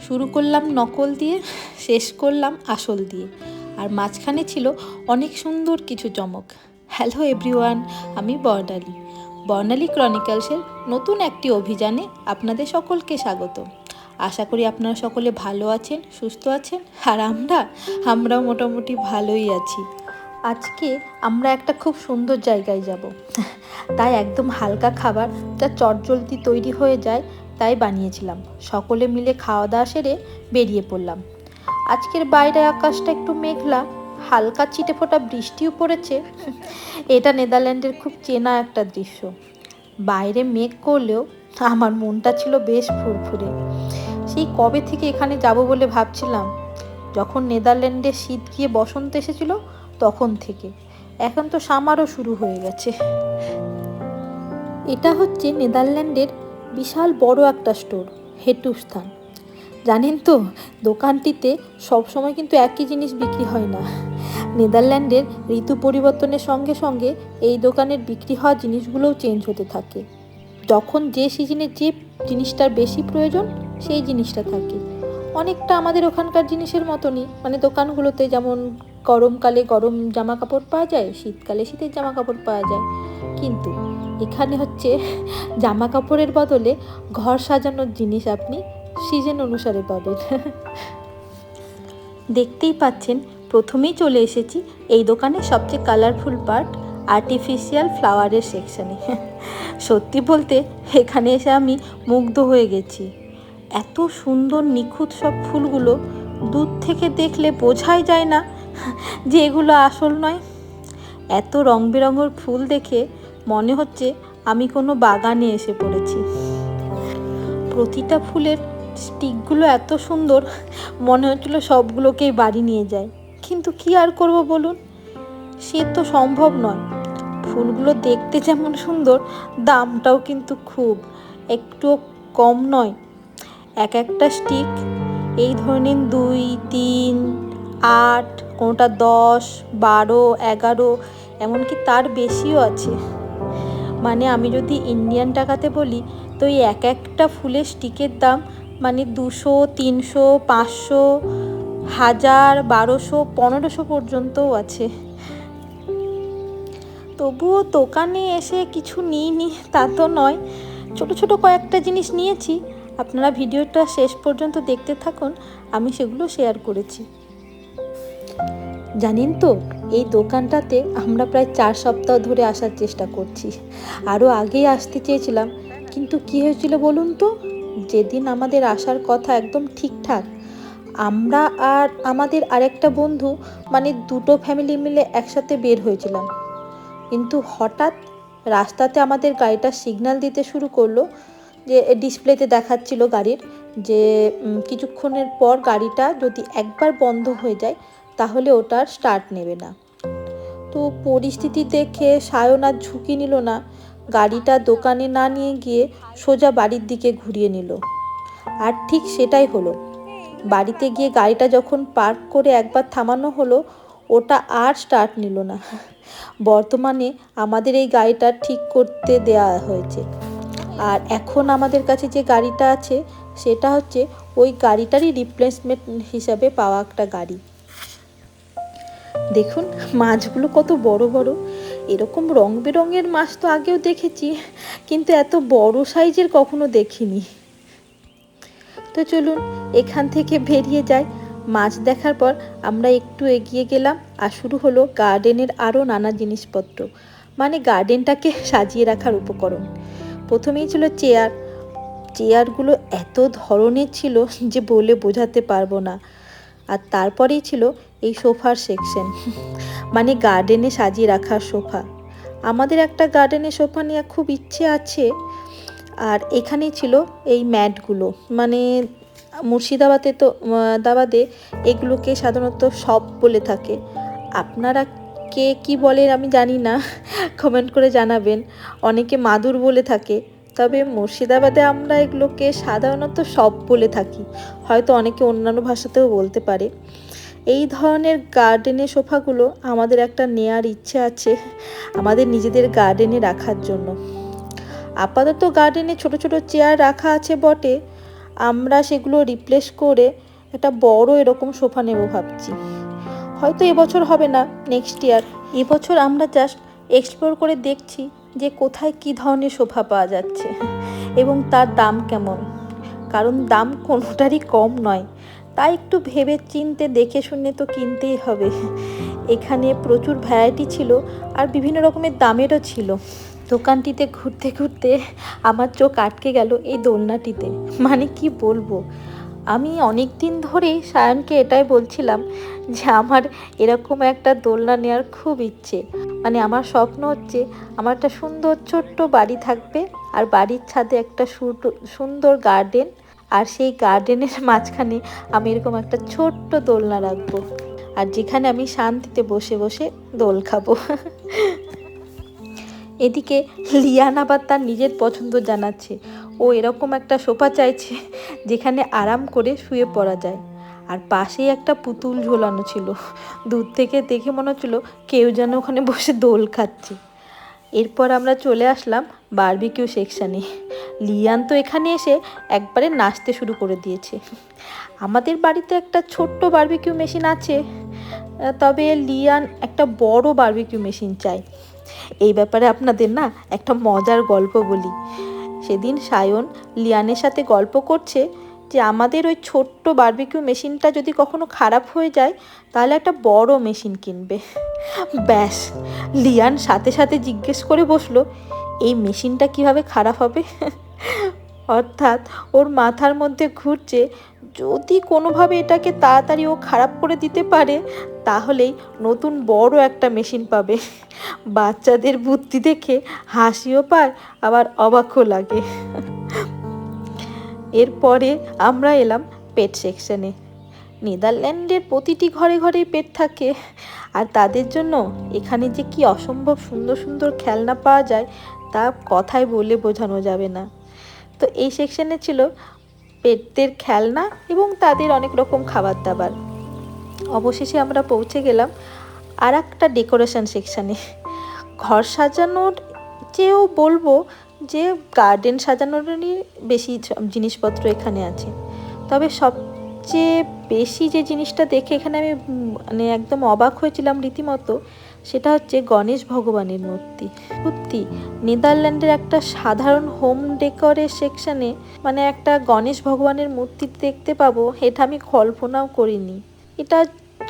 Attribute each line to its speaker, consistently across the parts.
Speaker 1: শুরু করলাম নকল দিয়ে, শেষ করলাম আসল দিয়ে, আর মাঝখানে ছিল অনেক সুন্দর কিছু চমক। হ্যালো এভরিওয়ান, আমি বর্ণালী ক্রনিক্যালসের নতুন একটি অভিযানে আপনাদের সকলকে স্বাগত। আশা করি আপনারা সকলে ভালো আছেন, সুস্থ আছেন, আর আমরাও মোটামুটি ভালোই আছি। আজকে আমরা একটা খুব সুন্দর জায়গায় যাব, তাই একদম হালকা খাবার যা চটজলদি তৈরি হয়ে যায় তাই বানিয়েছিলাম। সকলে মিলে খাওয়া দাওয়া সেরে বেরিয়ে পড়লাম। আজকের বাইরে আকাশটা একটু মেঘলা, হালকা ছিটেফোঁটা বৃষ্টিও পড়েছে। এটা নেদারল্যান্ডের খুব চেনা একটা দৃশ্য। বাইরে মেঘ করলেও আমার মনটা ছিল বেশ ফুরফুরে। সেই কবে থেকে এখানে যাব বলে ভাবছিলাম, যখন নেদারল্যান্ডে শীত গিয়ে বসন্ত এসেছিল তখন থেকে। এখন তো সামারও শুরু হয়ে গেছে। এটা হচ্ছে নেদারল্যান্ডের বিশাল বড় একটা স্টোর, হেটুস্থান। জানেন তো, দোকানটিতে সবসময় কিন্তু একই জিনিস বিক্রি হয় না। নেদারল্যান্ডের ঋতু পরিবর্তনের সঙ্গে সঙ্গে এই দোকানের বিক্রি হওয়া জিনিসগুলোও চেঞ্জ হতে থাকে। যখন যে সিজনে যে জিনিসটার বেশি প্রয়োজন সেই জিনিসটা থাকে। অনেকটা আমাদের ওখানকার জিনিসের মতনই, মানে দোকানগুলোতে যেমন গরমকালে গরম জামা কাপড় পাওয়া যায়, শীতকালে শীতের জামা কাপড় পাওয়া যায়। কিন্তু এখানে হচ্ছে জামা কাপড়ের বদলে ঘর সাজানোর জিনিস আপনি সিজন অনুসারে পাবেন। দেখতেই পাচ্ছেন, প্রথমেই চলে এসেছি এই দোকানের সবচেয়ে কালারফুল পার্ট, আর্টিফিশিয়াল ফ্লাওয়ারের সেকশানে। সত্যি বলতে এখানে এসে আমি মুগ্ধ হয়ে গেছি। এত সুন্দর নিখুঁত সব ফুলগুলো, দূর থেকে দেখলে বোঝাই যায় না যে এগুলো আসল নয়। এত রং বেরঙের ফুল দেখে মনে হচ্ছে আমি কোনো বাগানে এসে পড়েছি। প্রতিটা ফুলের স্টিকগুলো এত সুন্দর, মনে হচ্ছিল সবগুলোকেই বাড়ি নিয়ে যায়। কিন্তু কি আর করব বলুন, সে তো সম্ভব নয়। ফুলগুলো দেখতে যেমন সুন্দর, দামটাও কিন্তু খুব একটু কম নয়। এক একটা স্টিক এই ধরনের 2, 3, 8, কোনোটা 10, 12, 11, এমনকি তার বেশিও আছে। মানে আমি যদি ইন্ডিয়ান টাকাতে বলি তো এই এক একটা ফুলের স্টিকের দাম মানে 200, 300, 500, 1000, 1200, 1500 পর্যন্তও আছে। তবুও দোকানে এসে কিছু নিইনি তা তো নয়, ছোট ছোট কয়েকটা জিনিস নিয়েছি। আপনারা ভিডিওটা শেষ পর্যন্ত দেখতে থাকুন, আমি সেগুলো শেয়ার করেছি। জানেন তো, এই দোকানটাতে আমরা প্রায় 4 সপ্তাহ ধরে আসার চেষ্টা করছি। আরও আগেই আসতে চেয়েছিলাম, কিন্তু কী হয়েছিল বলুন তো, যেদিন আমাদের আসার কথা একদম ঠিকঠাক, আমরা আর আমাদের আরেকটা বন্ধু, মানে দুটো ফ্যামিলি মিলে একসাথে বের হয়েছিলাম। কিন্তু হঠাৎ রাস্তাতে আমাদের গাড়িটা সিগন্যাল দিতে শুরু করলো, যে ডিসপ্লেতে দেখাচ্ছিল গাড়ির যে কিছুক্ষণের পর গাড়িটা যদি একবার বন্ধ হয়ে যায় তাহলে ওটা আর স্টার্ট নেবে না। তো পরিস্থিতি দেখে সায়ন আর ঝুঁকি নিল না, গাড়িটা দোকানে না নিয়ে গিয়ে সোজা বাড়ির দিকে ঘুরিয়ে নিল। আর ঠিক সেটাই হলো। বাড়িতে গিয়ে গাড়িটা যখন পার্ক করে একবার থামানো হলো, ওটা আর স্টার্ট নিল না। বর্তমানে আমাদের এই গাড়িটা ঠিক করতে দেওয়া হয়েছে, আর এখন আমাদের কাছে যে গাড়িটা আছে সেটা হচ্ছে ওই গাড়িটারই রিপ্লেসমেন্ট হিসাবে পাওয়া একটা গাড়ি। দেখুন মাছগুলো কত বড় বড়। এরকম রং বেরঙের মাছ তো আগেও দেখেছি, কিন্তু এত বড় সাইজের কখনো দেখিনি। তো চলুন এখান থেকে বেরিয়ে যাই। মাছ দেখার পর আমরা একটু এগিয়ে গেলাম, আর শুরু হলো গার্ডেনের আরও নানা জিনিসপত্র, মানে গার্ডেনটাকে সাজিয়ে রাখার উপকরণ। প্রথমেই ছিল চেয়ারগুলো এত ধরনের ছিল যে বলে বোঝাতে পারবো না। আর তারপরেই ছিল এই সোফার সেকশন, মানে গার্ডেনে সাজিয়ে রাখার সোফা। আমাদের একটা গার্ডেনে সোফা নেওয়ার খুব ইচ্ছে আছে। আর এখানেই ছিল এই ম্যাটগুলো, মানে মুর্শিদাবাদে এগুলোকে সাধারণত সব বলে থাকে। আপনারা কে কি বলেন আমি জানি না, কমেন্ট করে জানাবেন। অনেকে মাদুর বলে থাকে, তবে মুর্শিদাবাদে আমরা এগুলোকে সাধারণত সব বলে থাকি, হয়তো অনেকে অন্যান্য ভাষাতেও বলতে পারে। এই ধরনের গার্ডেনের সোফাগুলো আমাদের একটা নেয়ার ইচ্ছে আছে আমাদের নিজেদের গার্ডেনে রাখার জন্য। আপাতত গার্ডেনে ছোট ছোট চেয়ার রাখা আছে বটে, আমরা সেগুলো রিপ্লেস করে একটা বড় এরকম সোফা নেব ভাবছি। হয়তো এবছর হবে না, নেক্সট ইয়ার। এবছর আমরা জাস্ট এক্সপ্লোর করে দেখছি যে কোথায় কী ধরনের সোফা পাওয়া যাচ্ছে এবং তার দাম কেমন, কারণ দাম কোনোটারই কম নয়। তাই একটু ভেবে চিনতে দেখে শুনে তো কিনতেই হবে। এখানে প্রচুর ভ্যারাইটি ছিল আর বিভিন্ন রকমের দামেরও ছিল। দোকানটিতে ঘুরতে ঘুরতে আমার চোখ আটকে গেল এই দোলনাটিতে। মানে কি বলবো, আমি অনেক দিন ধরেই সায়নকে এটাই বলছিলাম যে আমার এরকম একটা দোলনা নেওয়ার খুব ইচ্ছে। মানে আমার স্বপ্ন হচ্ছে আমার একটা সুন্দর ছোট্ট বাড়ি থাকবে আর বাড়ির ছাদে একটা সুন্দর গার্ডেন, আর সেই গার্ডেনের মাঝখানে আমি এরকম একটা ছোট্ট দোলনা রাখবো আর যেখানে আমি শান্তিতে বসে বসে দোল খাবো। এদিকে লিয়ান আবার তার নিজের পছন্দ জানাচ্ছে, ও এরকম একটা সোফা চাইছে যেখানে আরাম করে শুয়ে পড়া যায়। আর পাশেই একটা পুতুল ঝোলানো ছিল, দূর থেকে দেখে মনে হচ্ছিল কেউ যেন ওখানে বসে দোল খাচ্ছে। এরপর আমরা চলে আসলাম বারবিকিউ সেকশানে। লিয়ান তো এখানে এসে একবারে নাচতে শুরু করে দিয়েছে। আমাদের বাড়িতে একটা ছোট্ট বারবিকিউ মেশিন আছে, তবে লিয়ান একটা বড় বারবিকিউ মেশিন চাই। এই ব্যাপারে আপনাদের না একটা মজার গল্প বলি। সেদিন সায়ন লিয়ানের সাথে গল্প করছে যে আমাদের ওই ছোট্ট বারবিকিউ মেশিনটা যদি কখনো খারাপ হয়ে যায় তাহলে একটা বড় মেশিন কিনবে। ব্যাস, লিয়ান সাথে সাথে জিজ্ঞেস করে বসলো, এই মেশিনটা কিভাবে খারাপ হবে? অর্থাৎ ওর মাথার মধ্যে ঘুরছে যদি কোনোভাবে এটাকে তাড়াতাড়ি ও খারাপ করে দিতে পারে তাহলেই নতুন বড় একটা মেশিন পাবে। বাচ্চাদের বুদ্ধি দেখে হাসিও পায় আবার অবাকও লাগে। এরপরে আমরা এলাম পেট সেকশনে। নেদারল্যান্ডের প্রতিটি ঘরে ঘরেই পেট থাকে, আর তাদের জন্য এখানে যে কি অসম্ভব সুন্দর সুন্দর খেলনা পাওয়া যায় তা কথায় বলে বোঝানো যাবে না। তো এই সেকশনে ছিল পেটদের খেলনা এবং তাদের অনেক রকম খাবার দাবার। অবশেষে আমরা পৌঁছে গেলাম আর একটা ডেকোরেশন সেকশানে। ঘর সাজানোর চেয়েও বলবো যে গার্ডেন সাজানোরই বেশি জিনিসপত্র এখানে আছে। তবে সবচেয়ে বেশি যে জিনিসটা দেখে এখানে আমি মানে একদম অবাক হয়েছিলাম রীতিমতো, সেটা হচ্ছে গণেশ ভগবানের মূর্তি। সত্যি নেদারল্যান্ডের একটা সাধারণ হোম ডেকোরের সেকশানে মানে একটা গণেশ ভগবানের মূর্তি দেখতে পাবো, এটা আমি কল্পনাও করিনি। এটা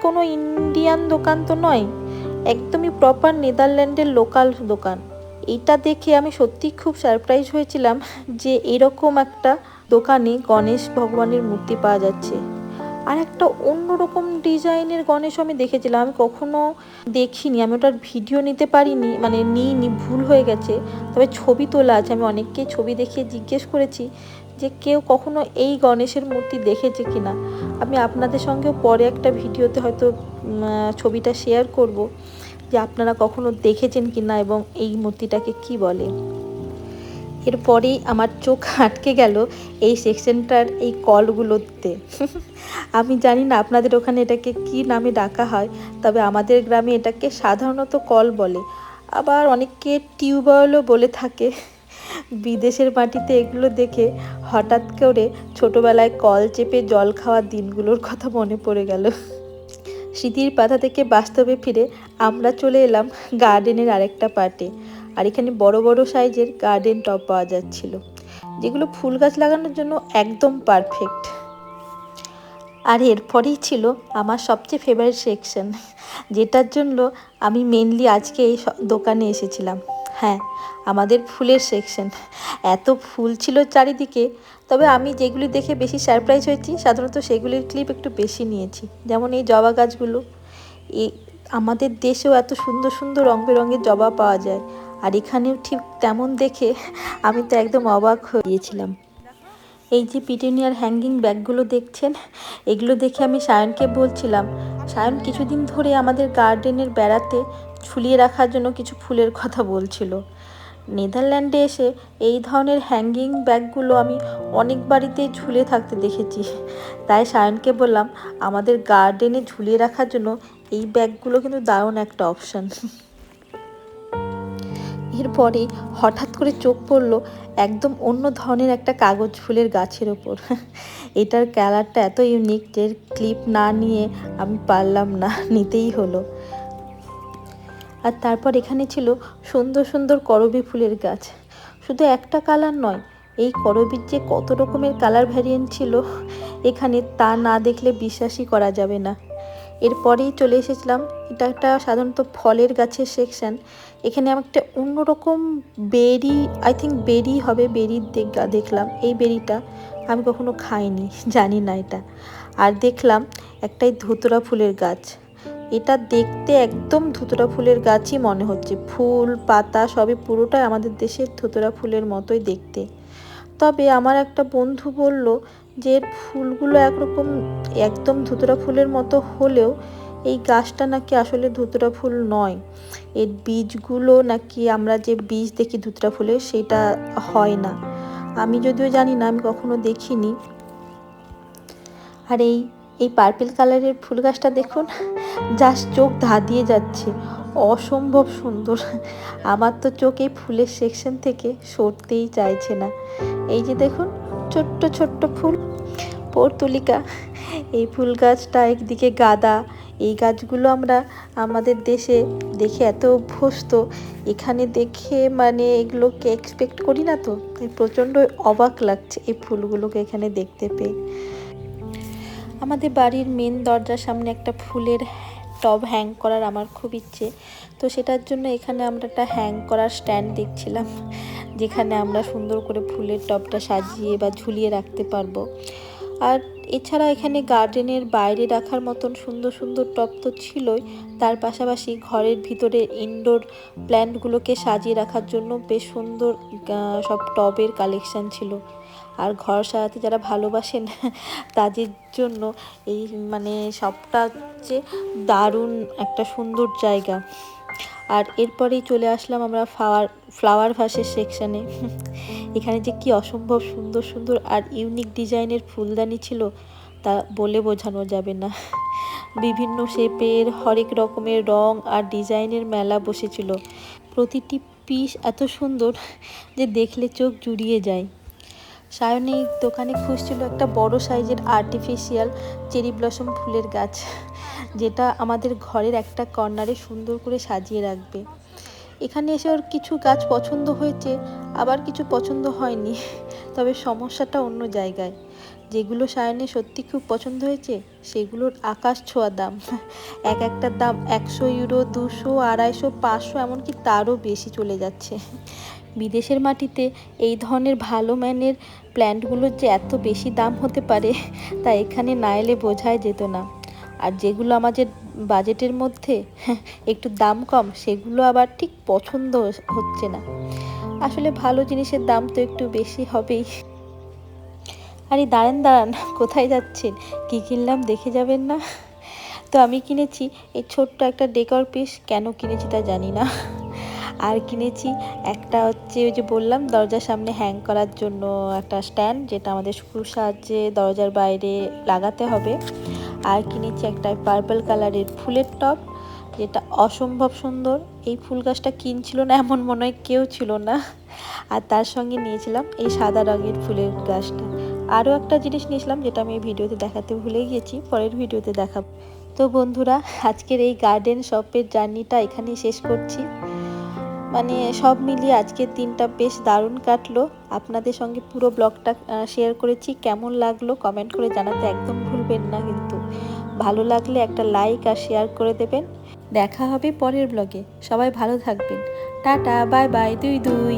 Speaker 1: কোনো ইন্ডিয়ান দোকান তো নয়, একদমই প্রপার নেদারল্যান্ডের লোকাল দোকান। এটা দেখে আমি সত্যি খুব সারপ্রাইজ হয়েছিলাম যে এরকম একটা দোকানে গণেশ ভগবানের মূর্তি পাওয়া যাচ্ছে। আর একটা অন্যরকম ডিজাইনের গণেশ আমি দেখেছিলাম, আমি কখনো দেখিনি, আমি ওটার ভিডিও নিতে পারিনি, মানে নিইনি, ভুল হয়ে গেছে। তবে ছবি তোলা আছে, আমি অনেককে ছবি দেখিয়ে জিজ্ঞেস করেছি যে কেউ কখনো এই গণেশের মূর্তি দেখেছে কিনা। আমি আপনাদের সঙ্গেও পরে একটা ভিডিওতে হয়তো ছবিটা শেয়ার করব যে আপনারা কখনো দেখেছেন কিনা এবং এই মূর্তিটাকে কি বলে। এরপরেই আমার চোখ আটকে গেল এই সেকশনটার এই কলগুলোতে। আমি জানি না আপনাদের ওখানে এটাকে কি নামে ডাকা হয়, তবে আমাদের গ্রামে এটাকে সাধারণত কল বলে, আবার অনেকে টিউবওয়েলও বলে থাকে। বিদেশের মাটিতে এগুলো দেখে হঠাৎ করে ছোটোবেলায় কল চেপে জল খাওয়ার দিনগুলোর কথা মনে পড়ে গেল। স্মৃতির পাতা থেকে বাস্তবে ফিরে আমরা চলে এলাম গার্ডেনের আরেকটা পার্টে। আর এখানে বড় বড় সাইজের গার্ডেন টব পাওয়া যাচ্ছিল, যেগুলো ফুল গাছ লাগানোর জন্য একদম পারফেক্ট। আর এরপরেই ছিল আমার সবচেয়ে ফেভারিট সেকশন, যেটার জন্য আমি মেনলি আজকে এই দোকানে এসেছিলাম। হ্যাঁ, আমাদের ফুলের সেকশন। এত ফুল ছিল চারিদিকে, তবে আমি যেগুলি দেখে বেশি সারপ্রাইজ হয়েছি সাধারণত সেগুলির ক্লিপ একটু বেশি নিয়েছি। যেমন এই জবা গাছগুলো, এই আমাদের দেশেও এত সুন্দর সুন্দর রং বেরঙের জবা পাওয়া যায়, আর এখানেও ঠিক তেমন দেখে আমি তো একদম অবাক হয়ে গিয়েছিলাম। এই যে পিটুনিয়ার হ্যাঙ্গিং ব্যাগগুলো দেখছেন, এগুলো দেখে আমি সায়নকে বলছিলাম, সায়ন কিছুদিন ধরে আমাদের গার্ডেনের বেড়াতে ঝুলিয়ে রাখার জন্য কিছু ফুলের কথা বলছিল। নেদারল্যান্ডে এসে এই ধরনের হ্যাঙ্গিং ব্যাগগুলো আমি অনেক বাড়িতেই ঝুলে থাকতে দেখেছি, তাই সায়নকে বললাম আমাদের গার্ডেনে ঝুলিয়ে রাখার জন্য এই ব্যাগগুলো কিন্তু দারুণ একটা অপশান। এরপরে হঠাৎ করে চোখ পড়লো একদম অন্য ধরনের একটা কাগজ ফুলের গাছের ওপর। এটার কালারটা এত ইউনিক যে ক্লিপ না নিয়ে আমি পারলাম না, নিতেই হলো। আর তারপর এখানে ছিল সুন্দর সুন্দর করবী ফুলের গাছ। শুধু একটা কালার নয়, এই করবীর যে কত রকমের কালার ভ্যারিয়েন্ট ছিল এখানে, তা না দেখলে বিশ্বাসই করা যাবে না। এরপরেই চলে এসেছিলাম, এটা একটা সাধারণত ফলের গাছের সেকশন। এখানে আমি একটা অন্যরকম বেরি, আই থিঙ্ক বেরি হবে, বেরির দেখলাম। এই বেরিটা আমি কখনো খাইনি, জানি না এটা। আর দেখলাম একটাই ধুতরা ফুলের গাছ। এটা দেখতে একদম ধুতরা ফুলের গাছই মনে হচ্ছে, ফুল পাতা সবই পুরোটাই আমাদের দেশের ধুতরা ফুলের মতোই দেখতে। তবে আমার একটা বন্ধু বলল যে এর ফুলগুলো একরকম একদম ধুতরা ফুলের মতো হলেও এই গাছটা নাকি আসলে ধুতরা ফুল নয়, এর বীজগুলো নাকি আমরা যে বীজ দেখি ধুতরা ফুলের সেটা হয় না। আমি যদিও জানি না, আমি কখনো দেখিনি। আর এই পার্পল কালারের ফুল গাছটা দেখুন, জাস্ট চোখ ধাঁধিয়ে যাচ্ছে, অসম্ভব সুন্দর। আমার তো চোখ এই ফুলের সেকশন থেকে সরতেই চাইছে না। এই যে দেখুন ছোট্ট ছোট্ট ফুল, পর্তুলিকা। এই ফুল গাছটা, একদিকে গাঁদা। এই গাছগুলো আমরা আমাদের দেশে দেখে এত অভ্যস্ত, এখানে দেখে মানে এগুলোকে এক্সপেক্ট করি না, তো তাই প্রচণ্ড অবাক লাগছে এই ফুলগুলোকে এখানে দেখতে পেয়ে। আমাদের বাড়ির মেন দরজার সামনে একটা ফুলের টব হ্যাং করার আমার খুব ইচ্ছে, তো সেটার জন্য এখানে আমরা একটা হ্যাং করার স্ট্যান্ড দেখছিলাম, যেখানে আমরা সুন্দর করে ফুলের টবটা সাজিয়ে বা ঝুলিয়ে রাখতে পারবো। আর এছাড়া এখানে গার্ডেনের বাইরে রাখার মতন সুন্দর সুন্দর টব তো ছিলই, তার পাশাপাশি ঘরের ভিতরে ইনডোর প্ল্যান্টগুলোকে সাজিয়ে রাখার জন্য বেশ সুন্দর সব টবের কালেকশান ছিল। আর ঘর সাজাতে যারা ভালোবাসেন তাদের জন্য এই মানে সবটা হচ্ছে দারুণ একটা সুন্দর জায়গা। আর এরপরেই চলে আসলাম আমরা ফ্লাওয়ার ভাসের সেকশানে। এখানে যে কি অসম্ভব সুন্দর সুন্দর আর ইউনিক ডিজাইনের ফুলদানি ছিল তা বলে বোঝানো যাবে না। বিভিন্ন শেপের, হরেক রকমের রং আর ডিজাইনের মেলা বসেছিল। প্রতিটি পিস এত সুন্দর যে দেখলে চোখ জুড়িয়ে যায়। সায়নী দোকানে খুঁজছিল একটা বড় সাইজের আর্টিফিশিয়াল চেরি ব্লসম ফুলের গাছ, যেটা আমাদের ঘরের একটা কর্নারে সুন্দর করে সাজিয়ে রাখবে। এখানে এসে ওর কিছু গাছ পছন্দ হয়েছে, আবার কিছু পছন্দ হয়নি। তবে সমস্যাটা অন্য জায়গায়। যেগুলো সায়নের সত্যি খুব পছন্দ হয়েছে সেগুলোর আকাশ ছোঁয়া দাম। এক একটার দাম 100 ইউরো, 200, 250, 500, এমনকি তারও বেশি চলে যাচ্ছে। বিদেশের মাটিতে এই ধরনের ভালো মানের প্ল্যান্টগুলোর যে এত বেশি দাম হতে পারে তা এখানে না এলে বোঝাই যেত না। আর যেগুলো আমাদের বাজেটের মধ্যে একটু দাম কম, সেগুলো আবার ঠিক পছন্দ হচ্ছে না। আসলে ভালো জিনিসের দাম তো একটু বেশি হবেই। আরে দাঁড়ান দাঁড়ান, কোথায় যাচ্ছেন? কী কিনলাম দেখে যাবেন না? তো আমি কিনেছি এই ছোট্ট একটা ডেকর পিস, কেন কিনেছি তা জানি না। আর কিনেছি একটা হচ্ছে ওই যে বললাম দরজার সামনে হ্যাং করার জন্য একটা স্ট্যান্ড, যেটা আমাদের স্ক্রুর সাহায্যে দরজার বাইরে লাগাতে হবে। আর কিনেছি একটা পার্পল কালারের ফুলের টব, যেটা অসম্ভব সুন্দর। এই ফুল গাছটা কিনছিল না এমন মনে হয় কেউ ছিল না। আর তার সঙ্গে নিয়েছিলাম এই সাদা রঙের ফুলের গাছটা। আরও একটা জিনিস নিয়েছিলাম যেটা আমি এই ভিডিওতে দেখাতে ভুলে গিয়েছি, পরের ভিডিওতে দেখাবো। তো বন্ধুরা, আজকের এই গার্ডেন শপের জার্নিটা এখানেই শেষ করছি। মানে সব মিলিয়ে আজকের দিনটা বেশ দারুণ কাটলো। আপনাদের সঙ্গে পুরো ব্লগটা শেয়ার করেছি, কেমন লাগলো কমেন্ট করে জানাতে একদম ভুলবেন না কিন্তু। ভালো লাগলে একটা লাইক আর শেয়ার করে দেবেন। দেখা হবে পরের ব্লগে, সবাই ভালো থাকবেন। টাটা, বাই বাই, দুই দুই।